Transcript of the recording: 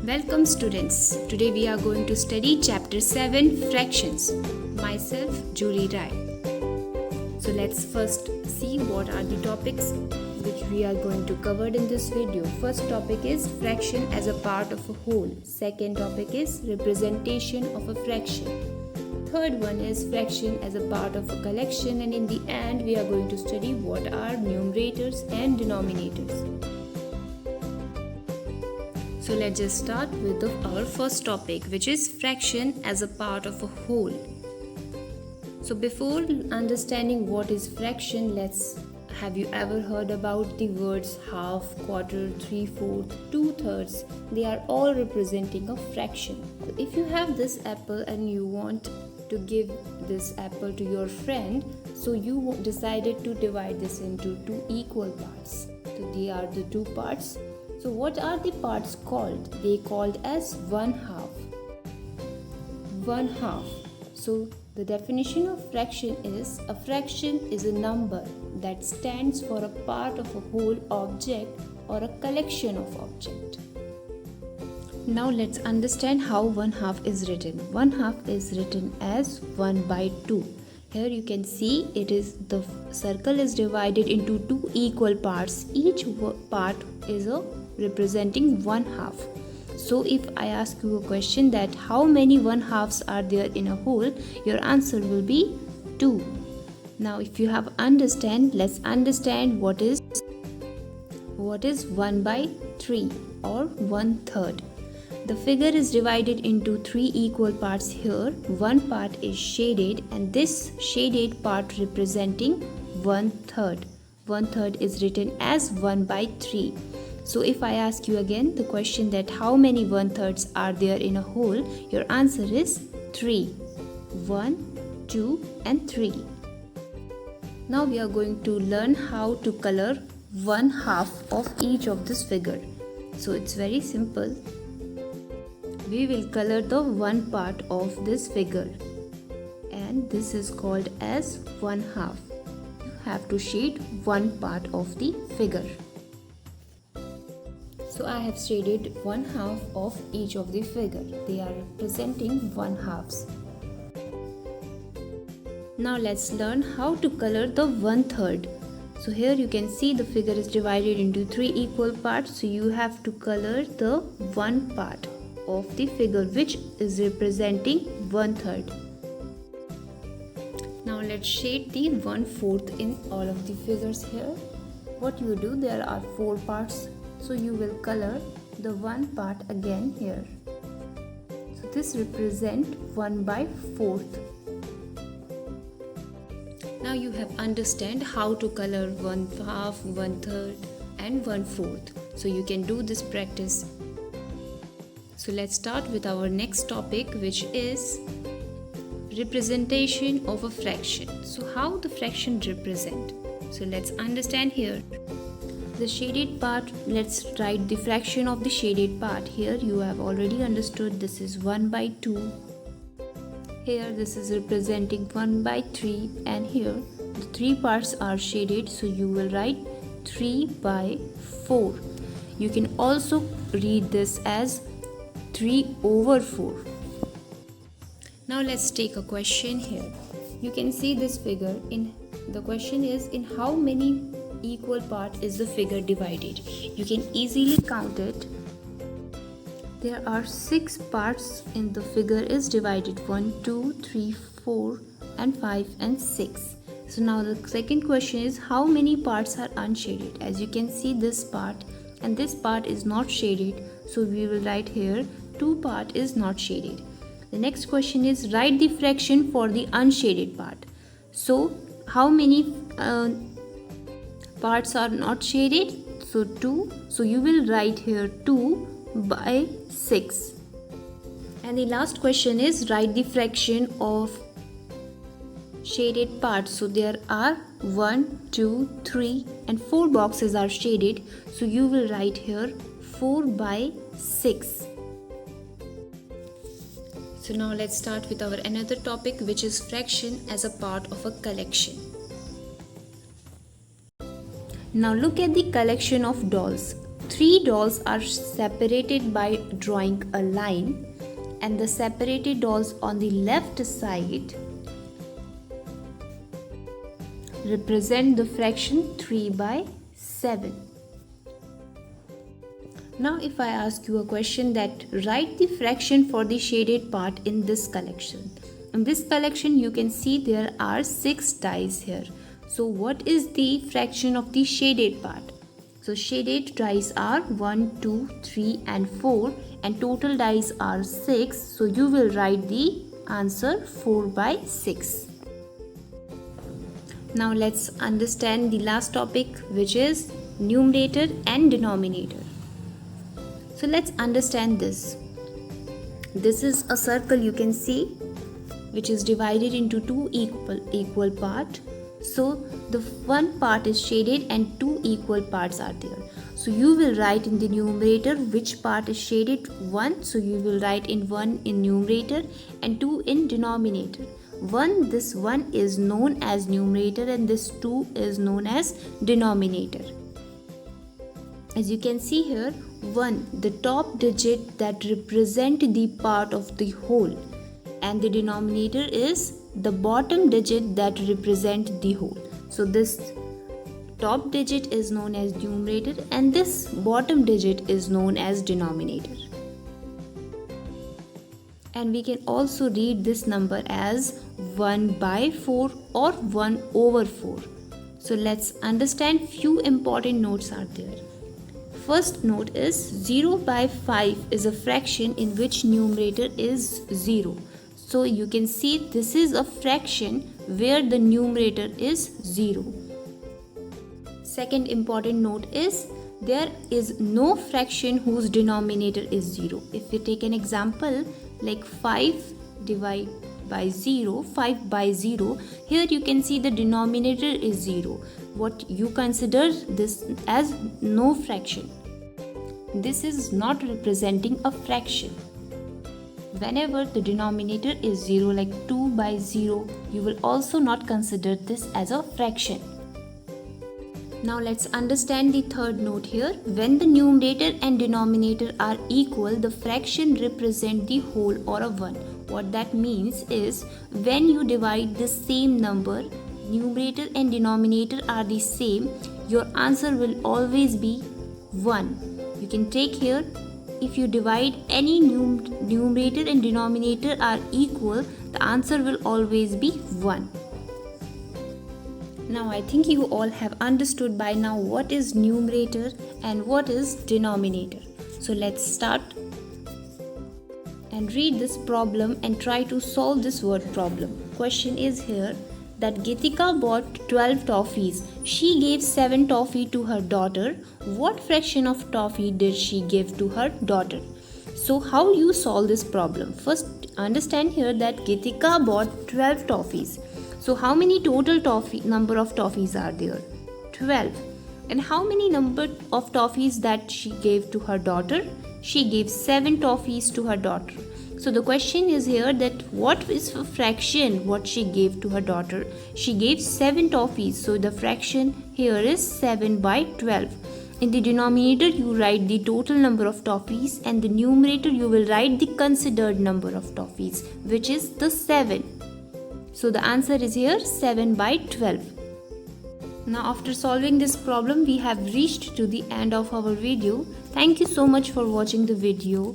Welcome students. Today we are going to study chapter 7 fractions. Myself Julie Rai. So let's first see what are the topics which we are going to cover in this video. First topic is fraction as a part of a whole. Second topic is representation of a fraction. Third one is fraction as a part of a collection, and in the end we are going to study what are numerators and denominators. So let's just start with our first topic, which is fraction as a part of a whole. So before understanding what is fraction, have you ever heard about the words half, quarter, 3/4, 2/3? They are all representing a fraction. So if you have this apple and you want to give this apple to your friend, so you decided to divide this into two equal parts. So they are the two parts. So what are the parts called? They called as 1/2. 1/2. So the definition of fraction is a fraction is a number that stands for a part of a whole object or a collection of objects. Now let's understand how 1/2 is written. 1/2 is written as 1/2. Here you can see the circle is divided into two equal parts. Each part is representing 1/2. So if I ask you a question that how many 1/2s are there in a whole, your answer will be 2. Now if you have let's understand what is 1/3 or 1/3. The figure is divided into three equal parts here. One part is shaded, and this shaded part representing 1/3. 1/3 is written as 1/3. So if I ask you again the question that how many 1/3s are there in a whole, your answer is 3. 1, 2 and 3. Now we are going to learn how to color 1/2 of each of this figure. So it's very simple. We will color the one part of this figure, and this is called as 1/2. You have to shade one part of the figure. So I have shaded 1/2 of each of the figure. They are representing 1/2s. Now let's learn how to color the 1/3. So here you can see the figure is divided into three equal parts. So you have to color the one part of the figure which is representing 1/3. Now let's shade the 1/4 in all of the figures here. What you do, there are 4 parts, so you will color the one part again here. So this represent 1/4. Now you have understand how to color 1/2, 1/3 and 1/4. So you can do this practice. So let's start with our next topic, which is representation of a fraction. So how the fraction represent? So let's understand here. The shaded part, let's write the fraction of the shaded part. Here you have already understood this is 1/2. Here this is representing 1/3, and here the three parts are shaded, so you will write 3/4. You can also read this as 3/4. Now let's take a question here. You can see this figure. The question is, in how many equal parts is the figure divided? You can easily count it. There are 6 parts in the figure is divided. 1, 2, 3, 4 and 5 and 6. So now the second question is, how many parts are unshaded? As you can see, this part and this part is not shaded, so we will write here 2 part is not shaded. The next question is, write the fraction for the unshaded part. So how many parts are not shaded? So 2. So you will write here 2/6. And the last question is, write the fraction of shaded parts. So there are 1, 2, 3 and 4 boxes are shaded. So you will write here 4/6. So now let's start with our another topic, which is fraction as a part of a collection. Now look at the collection of dolls. three dolls are separated by drawing a line, and the separated dolls on the left side represent the fraction 3 by 7. Now if I ask you a question that write the fraction for the shaded part in this collection. In this collection you can see there are 6 dice here. So what is the fraction of the shaded part? So shaded dice are 1, 2, 3 and 4 and total dice are 6. So you will write the answer 4 by 6. Now let's understand the last topic, which is numerator and denominator. So let's understand this. This is a circle you can see, which is divided into two equal parts. So the one part is shaded and two equal parts are there. So you will write in the numerator which part is shaded, 1. So you will write in 1 in numerator and 2 in denominator. This 1 is known as numerator and this 2 is known as denominator. As you can see here, 1, the top digit that represent the part of the whole, and the denominator is the bottom digit that represent the whole. So this top digit is known as numerator and this bottom digit is known as denominator. And we can also read this number as 1 by 4 or 1 over 4. So let's understand few important notes are there. First note is 0 by 5 is a fraction in which numerator is 0. So you can see this is a fraction where the numerator is 0. Second important note is there is no fraction whose denominator is 0. If we take an example like 5 divided by 0, 5 by 0, here you can see the denominator is 0. What you consider this as no fraction. This is not representing a fraction. Whenever the denominator is 0 like 2 by 0, you will also not consider this as a fraction. Now let's understand the third note here. When the numerator and denominator are equal, the fraction represent the whole or a 1. What that means is when you divide the same number, numerator and denominator are the same, your answer will always be 1. You can take here, if you divide any numerator and denominator are equal, the answer will always be 1. Now I think you all have understood by now what is numerator and what is denominator. So let's start and read this problem and try to solve this word problem. Question is here that Gitika bought 12 toffees. She gave 7 toffee to her daughter. What fraction of toffee did she give to her daughter? So how you solve this problem? First understand here that Gitika bought 12 toffees. So how many total number of toffees are there? 12. And how many number of toffees that she gave to her daughter? She gave 7 toffees to her daughter. So the question is here that what is a fraction what she gave to her daughter? She gave 7 toffees. So the fraction here is 7 by 12. In the denominator you write the total number of toffees and the numerator you will write the considered number of toffees, which is the 7. So the answer is here 7 by 12. Now after solving this problem we have reached to the end of our video. Thank you so much for watching the video.